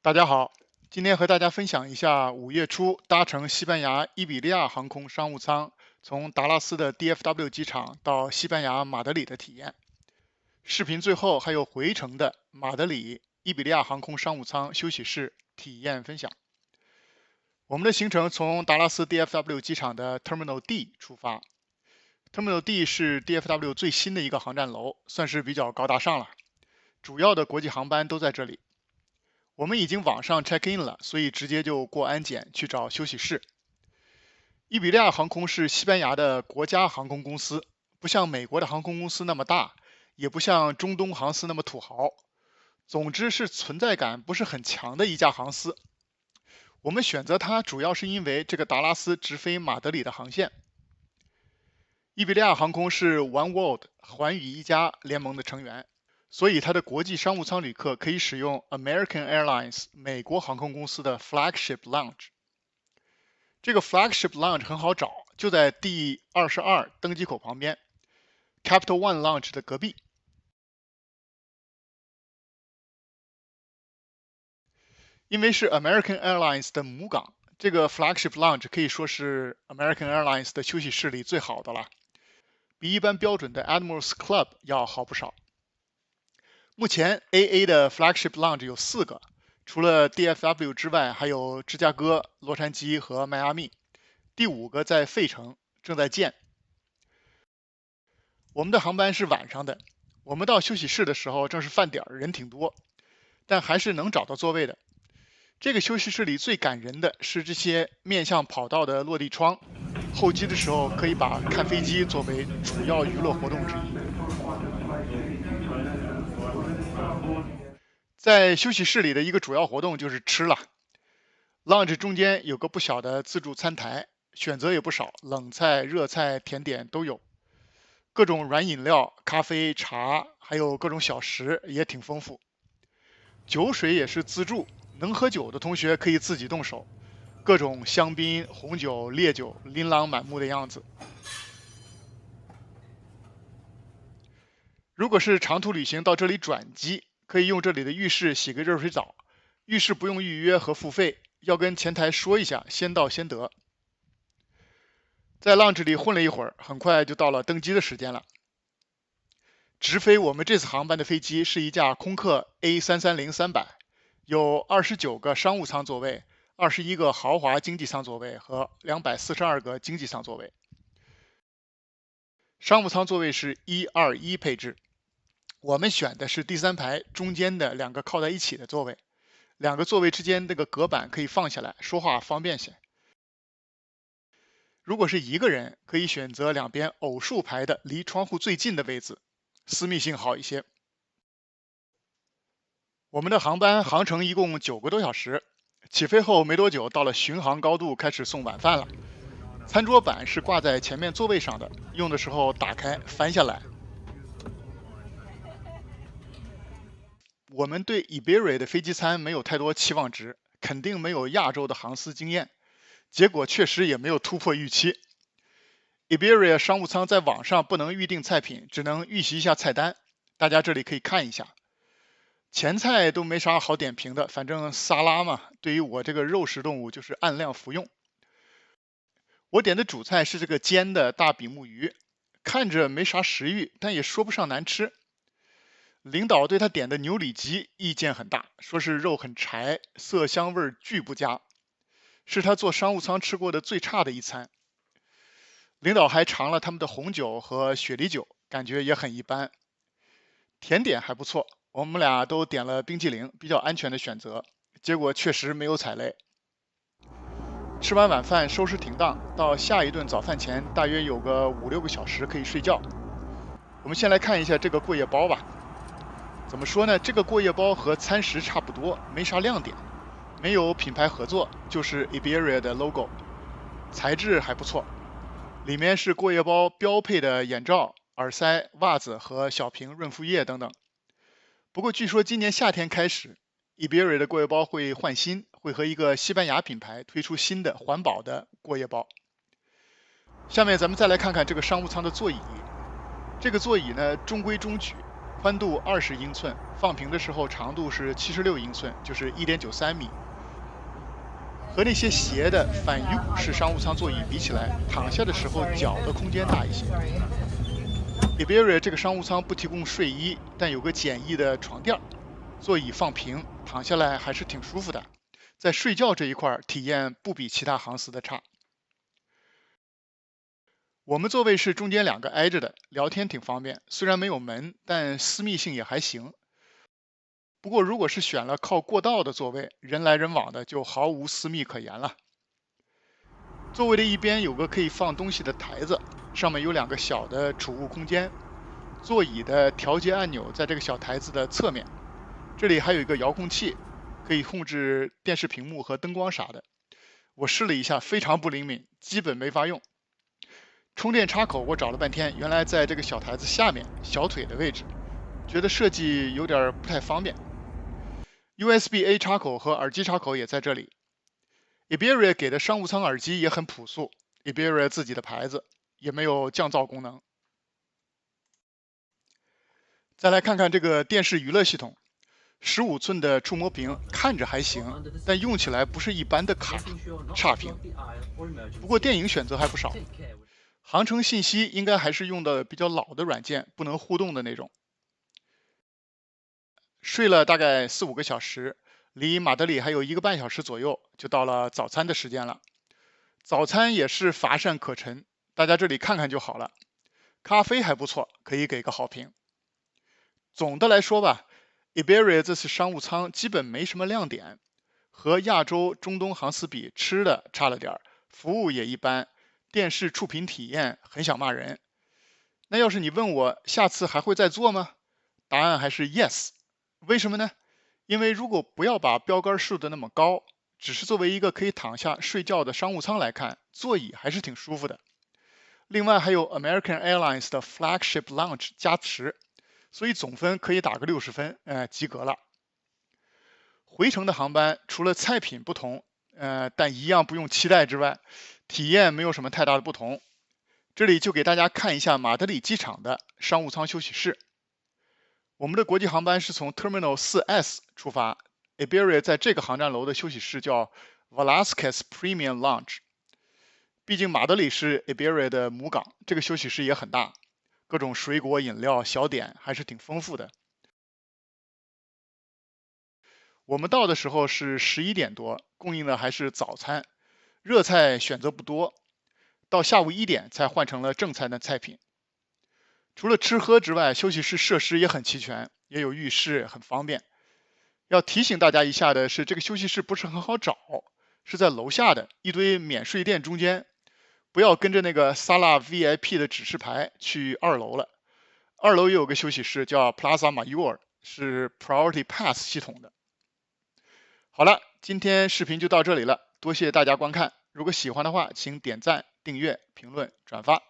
大家好，今天和大家分享一下5月初搭乘西班牙伊比利亚航空商务舱从达拉斯的 DFW 机场到西班牙马德里的体验。视频最后还有回程的马德里伊比利亚航空商务舱休息室体验分享。我们的行程从达拉斯 DFW 机场的 Terminal D 出发。Terminal D 是 DFW 最新的一个航站楼，算是比较高大上了。主要的国际航班都在这里。我们已经网上 check in 了，所以直接就过安检去找休息室。伊比利亚航空是西班牙的国家航空公司，不像美国的航空公司那么大，也不像中东航司那么土豪。总之是存在感不是很强的一家航司。我们选择它主要是因为这个达拉斯直飞马德里的航线。伊比利亚航空是 One World 寰宇一家联盟的成员。所以它的国际商务舱旅客可以使用 American Airlines 美国航空公司的 Flagship Lounge。这个 Flagship Lounge 很好找，就在第22登机口旁边 ，Capital One Lounge 的隔壁。因为是 American Airlines 的母港，这个 Flagship Lounge 可以说是 American Airlines 的休息室里最好的了，比一般标准的 Admirals Club 要好不少。目前 AA 的 Flagship Lounge 有4个，除了 DFW 之外，还有芝加哥、洛杉矶和迈阿密。第5个在费城，正在建。我们的航班是晚上的，我们到休息室的时候正是饭点儿，人挺多，但还是能找到座位的。这个休息室里最感人的是这些面向跑道的落地窗，候机的时候可以把看飞机作为主要娱乐活动之一。在休息室里的一个主要活动就是吃了。Lounge 中间有个不小的自助餐台，选择也不少，冷菜、热菜、甜点都有，各种软饮料、咖啡、茶，还有各种小食也挺丰富。酒水也是自助，能喝酒的同学可以自己动手，各种香槟、红酒、烈酒，琳琅满目的样子。如果是长途旅行到这里转机，可以用这里的浴室洗个热水澡，浴室不用预约和付费，要跟前台说一下，先到先得。在 lounge 里混了一会儿，很快就到了登机的时间了。直飞我们这次航班的飞机是一架空客 A330-300，有29个商务舱座位、21个豪华经济舱座位和242个经济舱座位。商务舱座位是121配置。我们选的是第3排中间的2个靠在一起的座位，2个座位之间这个隔板可以放下来，说话方便些。如果是一个人，可以选择两边偶数排的离窗户最近的位置，私密性好一些。我们的航班航程一共9个多小时，起飞后没多久到了巡航高度，开始送晚饭了。餐桌板是挂在前面座位上的，用的时候打开翻下来。我们对 Iberia 的飞机餐没有太多期望值，肯定没有亚洲的航司经验，结果确实也没有突破预期。Iberia 商务舱在网上不能预定菜品，只能预习一下菜单，大家这里可以看一下。前菜都没啥好点评的，反正沙拉嘛，对于我这个肉食动物就是按量服用。我点的主菜是这个煎的大比目鱼，看着没啥食欲，但也说不上难吃。领导对他点的牛里脊意见很大，说是肉很柴，色香味巨不佳，是他坐商务舱吃过的最差的一餐。领导还尝了他们的红酒和雪梨酒，感觉也很一般。甜点还不错，我们俩都点了冰淇淋，比较安全的选择，结果确实没有踩雷。吃完晚饭收拾停当，到下一顿早饭前大约有个5-6个小时可以睡觉。我们先来看一下这个过夜包吧。怎么说呢？这个过夜包和餐食差不多，没啥亮点，没有品牌合作，就是 Iberia 的 logo， 材质还不错。里面是过夜包标配的眼罩、耳塞、袜子和小瓶润肤液等等。不过据说今年夏天开始 ，Iberia 的过夜包会换新，会和一个西班牙品牌推出新的环保的过夜包。下面咱们再来看看这个商务舱的座椅。这个座椅呢中规中矩，宽度20英寸，放平的时候长度是76英寸，就是1.93米。和那些斜的反 U 式商务舱座椅比起来，躺下的时候脚的空间大一些。Iberia 这个商务舱不提供睡衣，但有个简易的床垫，座椅放平，躺下来还是挺舒服的。在睡觉这一块体验不比其他航司的差。我们座位是中间2个挨着的，聊天挺方便。虽然没有门，但私密性也还行。不过如果是选了靠过道的座位，人来人往的，就毫无私密可言了。座位的一边有个可以放东西的台子，上面有2个小的储物空间。座椅的调节按钮在这个小台子的侧面，这里还有一个遥控器，可以控制电视屏幕和灯光啥的。我试了一下，非常不灵敏，基本没法用。充电插口我找了半天，原来在这个小台子下面小腿的位置，觉得设计有点不太方便。USB-A 插口和耳机插口也在这里。Iberia 给的商务舱耳机也很朴素 ，Iberia 自己的牌子，也没有降噪功能。再来看看这个电视娱乐系统，15寸的触摸屏看着还行，但用起来不是一般的差评。不过电影选择还不少，航程信息应该还是用的比较老的软件，不能互动的那种。睡了大概4、5个小时，离马德里还有1个半小时左右，就到了早餐的时间了。早餐也是乏善可陈，大家这里看看就好了。咖啡还不错，可以给个好评。总的来说吧，Iberia 这次商务舱基本没什么亮点，和亚洲、中东航司比，吃的差了点，服务也一般，电视触屏体验很想骂人。那要是你问我下次还会再坐吗？答案还是 yes。为什么呢？因为如果不要把标杆竖得那么高，只是作为一个可以躺下睡觉的商务舱来看，座椅还是挺舒服的。另外还有 American Airlines 的 Flagship Lounge 加持，所以总分可以打个60分，及格了。回程的航班除了菜品不同，但一样不用期待之外，体验没有什么太大的不同。这里就给大家看一下马德里机场的商务舱休息室。我们的国际航班是从 Terminal 4S 出发 ，Iberia 在这个航站楼的休息室叫 Velasquez Premium Lounge。毕竟马德里是 Iberia 的母港，这个休息室也很大，各种水果、饮料、小点还是挺丰富的。我们到的时候是11点多，供应的还是早餐，热菜选择不多，到下午1点才换成了正餐的菜品。除了吃喝之外，休息室设施也很齐全，也有浴室，很方便。要提醒大家一下的是，这个休息室不是很好找，是在楼下的一堆免税店中间。不要跟着那个 Sala VIP 的指示牌去2楼了。2楼也有个休息室叫 Plaza Mayor， 是 Priority Pass 系统的。好了，今天视频就到这里了，多谢大家观看。如果喜欢的话，请点赞、订阅、评论、转发。